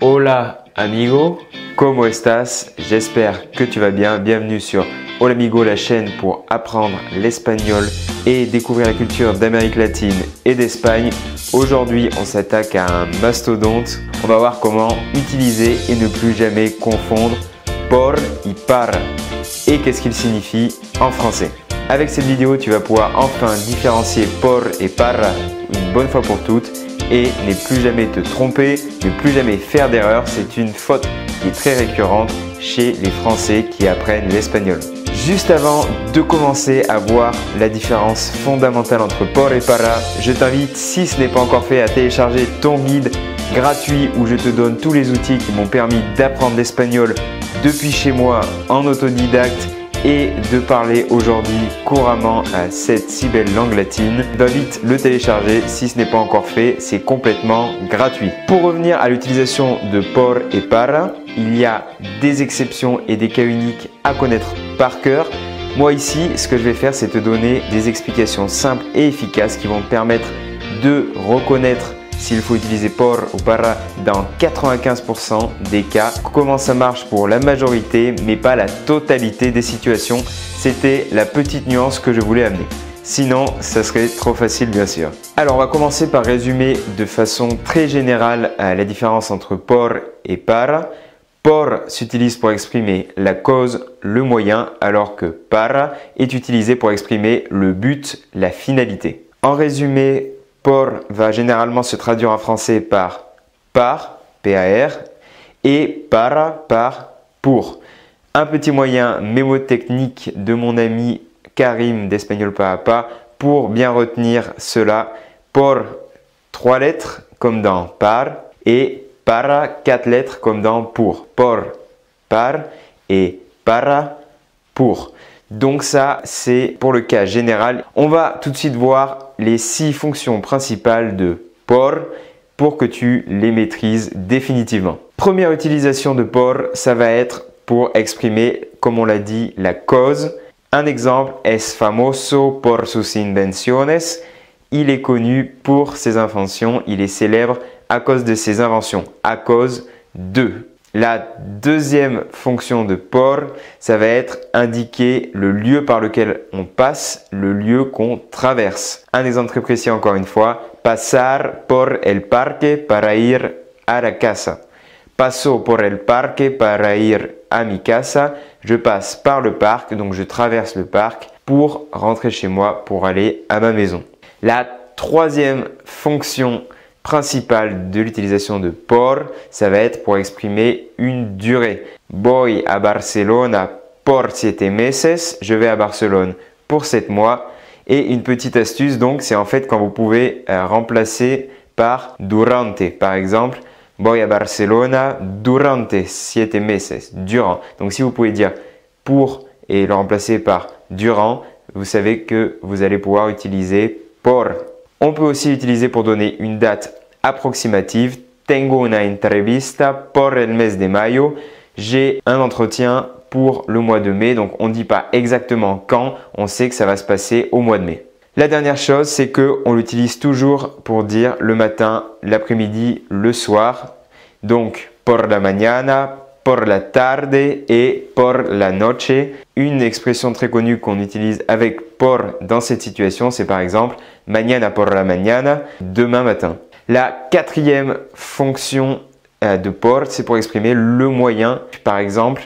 Hola amigo, ¿cómo estás? J'espère que tu vas bien. Bienvenue sur Hola amigo, la chaîne pour apprendre l'espagnol et découvrir la culture d'Amérique latine et d'Espagne. Aujourd'hui, on s'attaque à un mastodonte. On va voir comment utiliser et ne plus jamais confondre por y para. Et qu'est-ce qu'il signifie en français. Avec cette vidéo, tu vas pouvoir enfin différencier por et para une bonne fois pour toutes et ne plus jamais te tromper, ne plus jamais faire d'erreur. C'est une faute qui est très récurrente chez les Français qui apprennent l'espagnol. Juste avant de commencer à voir la différence fondamentale entre por et para, je t'invite, si ce n'est pas encore fait, à télécharger ton guide gratuit où je te donne tous les outils qui m'ont permis d'apprendre l'espagnol depuis chez moi en autodidacte et de parler aujourd'hui couramment à cette si belle langue latine. Va vite le télécharger si ce n'est pas encore fait, c'est complètement gratuit. Pour revenir à l'utilisation de por et para, il y a des exceptions et des cas uniques à connaître par cœur. Moi ici, ce que je vais faire, c'est te donner des explications simples et efficaces qui vont te permettre de reconnaître s'il faut utiliser por ou para dans 95% des cas. Comment ça marche pour la majorité, mais pas la totalité des situations. C'était la petite nuance que je voulais amener. Sinon, ça serait trop facile bien sûr. Alors, on va commencer par résumer de façon très générale la différence entre por et para. Por s'utilise pour exprimer la cause, le moyen, alors que para est utilisé pour exprimer le but, la finalité. En résumé, por va généralement se traduire en français par P-A-R, et para par pour. Un petit moyen mémotechnique de mon ami Karim d'Espagnol pas à pas pour bien retenir cela. Por 3 lettres comme dans par et para 4 lettres comme dans pour. Por, par et para, pour. Donc ça, c'est pour le cas général. On va tout de suite voir les 6 fonctions principales de por pour que tu les maîtrises définitivement. Première utilisation de por, ça va être pour exprimer, comme on l'a dit, la cause. Un exemple, es famoso por sus invenciones. Il est connu pour ses inventions, il est célèbre à cause de ses inventions, à cause de. La deuxième fonction de por, ça va être indiquer le lieu par lequel on passe, le lieu qu'on traverse. Un exemple très précis encore une fois, pasar por el parque para ir a la casa. Paso por el parque para ir a mi casa. Je passe par le parc, donc je traverse le parc pour rentrer chez moi, pour aller à ma maison. La troisième fonction principale de l'utilisation de por, ça va être pour exprimer une durée. Voy a Barcelona por 7 meses. Je vais à Barcelone pour 7 mois. Et une petite astuce, donc, c'est en fait quand vous pouvez remplacer par durante. Par exemple, voy a Barcelona durante 7 meses. Durant. Donc, si vous pouvez dire pour et le remplacer par durant, vous savez que vous allez pouvoir utiliser por. On peut aussi l'utiliser pour donner une date approximative. Tengo una entrevista por el mes de mayo. J'ai un entretien pour le mois de mai. Donc, on ne dit pas exactement quand. On sait que ça va se passer au mois de mai. La dernière chose, c'est qu'on l'utilise toujours pour dire le matin, l'après-midi, le soir. Donc, por la mañana, por la tarde et por la noche. Une expression très connue qu'on utilise avec por dans cette situation, c'est par exemple mañana por la mañana, demain matin. La quatrième fonction de por, c'est pour exprimer le moyen. Par exemple,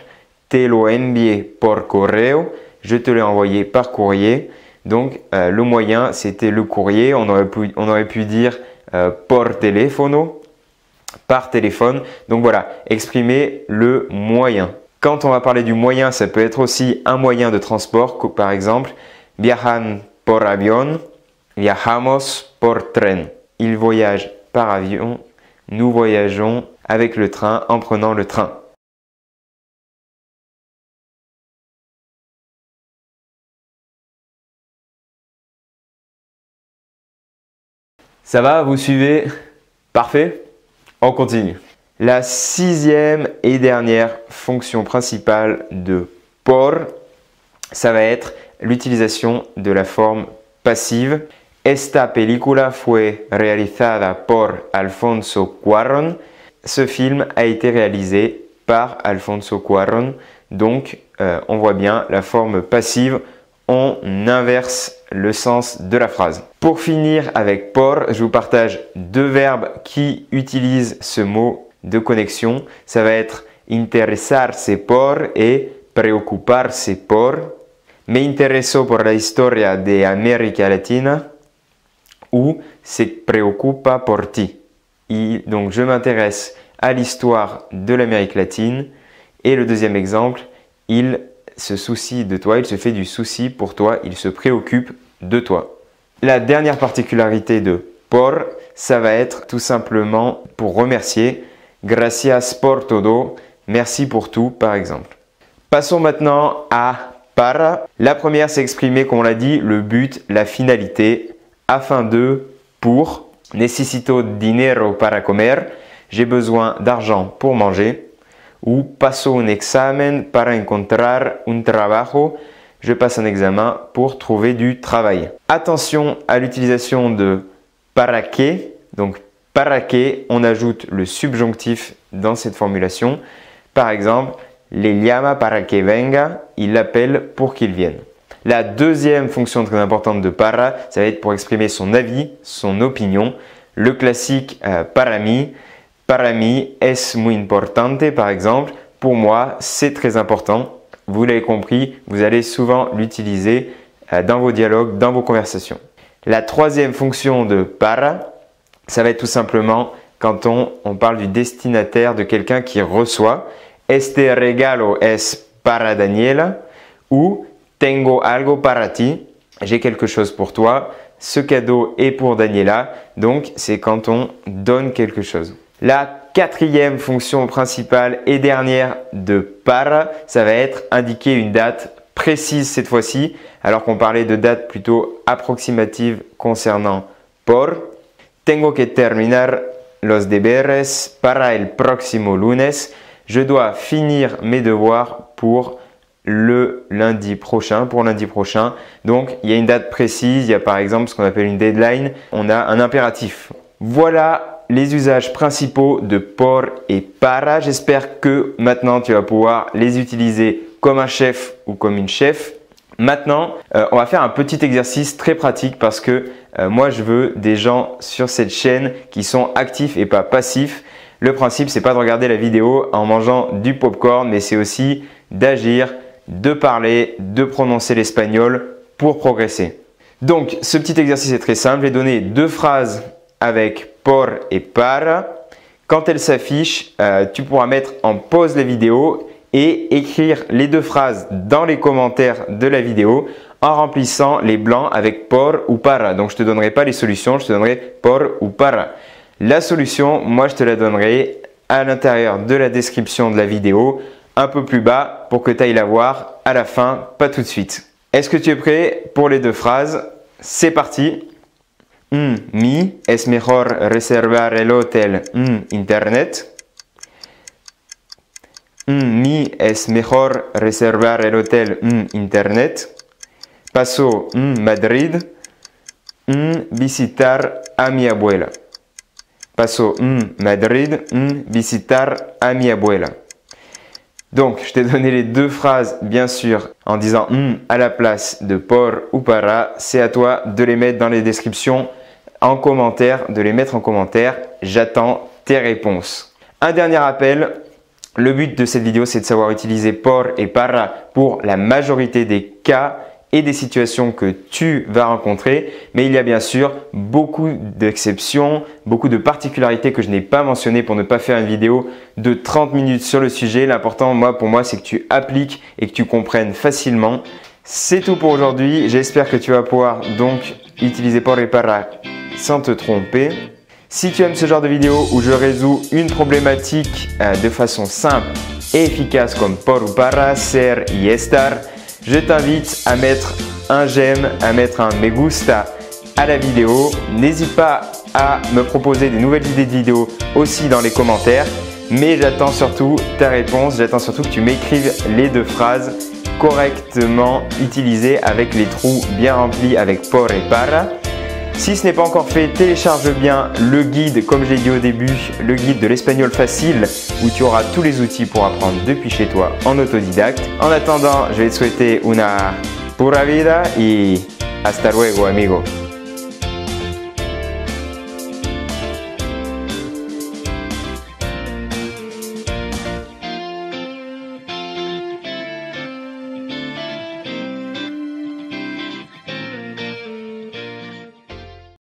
te lo envié por correo, je te l'ai envoyé par courrier. Donc, le moyen, c'était le courrier. On aurait pu dire por teléfono, par téléphone. Donc voilà, exprimer le moyen. Quand on va parler du moyen, ça peut être aussi un moyen de transport, comme par exemple, viajan por avión, viajamos por tren. Ils voyagent par avion, nous voyageons avec le train en prenant le train. Ça va, vous suivez? Parfait? On continue. La 6e et dernière fonction principale de por, ça va être l'utilisation de la forme passive. Esta película fue realizada por Alfonso Cuarón. ce film a été réalisé par Alfonso Cuarón. Donc, on voit bien la forme passive, on inverse le sens de la phrase. Pour finir avec por, je vous partage deux verbes qui utilisent ce mot de connexion. Ça va être interesarse por et preocuparse por. Me intereso por la historia de América Latina ou se preocupa por ti. Donc, je m'intéresse à l'histoire de l'Amérique latine. Et le deuxième exemple, il se soucie de toi, il se fait du souci pour toi, il se préoccupe de toi. La dernière particularité de por, ça va être tout simplement pour remercier. Gracias por todo, merci pour tout par exemple. Passons maintenant à para. La première, c'est exprimer, comme on l'a dit, le but, la finalité, afin de, pour. Necesito dinero para comer, j'ai besoin d'argent pour manger. Ou paso un examen para encontrar un trabajo, je passe un examen pour trouver du travail. Attention à l'utilisation de para que. Donc para que, on ajoute le subjonctif dans cette formulation. Par exemple, le llama para que venga, il l'appelle pour qu'il vienne. La deuxième fonction très importante de para, ça va être pour exprimer son avis, son opinion. Le classique para mí es muy importante par exemple. Pour moi, c'est très important. Vous l'avez compris, vous allez souvent l'utiliser dans vos dialogues, dans vos conversations. La troisième fonction de para, ça va être tout simplement quand on parle du destinataire, de quelqu'un qui reçoit. Este regalo es para Daniela ou tengo algo para ti, j'ai quelque chose pour toi. Ce cadeau est pour Daniela, donc c'est quand on donne quelque chose. La quatrième fonction principale et dernière de para, ça va être indiquer une date précise cette fois-ci, alors qu'on parlait de date plutôt approximative concernant por. Tengo que terminar los deberes para el próximo lunes. Je dois finir mes devoirs pour le lundi prochain, Donc, il y a une date précise, il y a par exemple ce qu'on appelle une deadline, on a un impératif. Voilà les usages principaux de por et para. J'espère que maintenant tu vas pouvoir les utiliser comme un chef ou comme une chef. Maintenant, on va faire un petit exercice très pratique parce que moi je veux des gens sur cette chaîne qui sont actifs et pas passifs. Le principe, c'est pas de regarder la vidéo en mangeant du popcorn, mais c'est aussi d'agir, de parler, de prononcer l'espagnol pour progresser. Donc, ce petit exercice est très simple. J'ai donné deux phrases avec por et para. Quand elles s'affichent, tu pourras mettre en pause la vidéo et écrire les deux phrases dans les commentaires de la vidéo en remplissant les blancs avec por ou para. Donc, je ne te donnerai pas les solutions, je te donnerai por ou para. La solution, moi, je te la donnerai à l'intérieur de la description de la vidéo, un peu plus bas pour que tu ailles la voir à la fin, pas tout de suite. Est-ce que tu es prêt pour les deux phrases? C'est parti. Mi es mejor reservar el hotel internet. Mi es mejor reservar el hotel internet. Paso Madrid. Visitar a mi abuela. Paso Madrid. Visitar a mi abuela. Donc, je t'ai donné les deux phrases, bien sûr, en disant à la place de por ou para. C'est à toi de les mettre dans les descriptions en commentaire, de les mettre en commentaire. J'attends tes réponses. Un dernier rappel, le but de cette vidéo, c'est de savoir utiliser por et para pour la majorité des cas et des situations que tu vas rencontrer. Mais il y a bien sûr beaucoup d'exceptions, beaucoup de particularités que je n'ai pas mentionnées pour ne pas faire une vidéo de 30 minutes sur le sujet. L'important, pour moi, c'est que tu appliques et que tu comprennes facilement. C'est tout pour aujourd'hui. J'espère que tu vas pouvoir donc utiliser por et para sans te tromper. Si tu aimes ce genre de vidéo où je résous une problématique de façon simple et efficace comme por ou para, ser y estar, je t'invite à mettre un j'aime, à mettre un me gusta à la vidéo. N'hésite pas à me proposer des nouvelles idées de vidéos aussi dans les commentaires. Mais j'attends surtout ta réponse, j'attends surtout que tu m'écrives les deux phrases correctement utilisées avec les trous bien remplis avec por et para. Si ce n'est pas encore fait, télécharge bien le guide, comme je l'ai dit au début, le guide de l'espagnol facile où tu auras tous les outils pour apprendre depuis chez toi en autodidacte. En attendant, je vais te souhaiter una pura vida y hasta luego, amigo.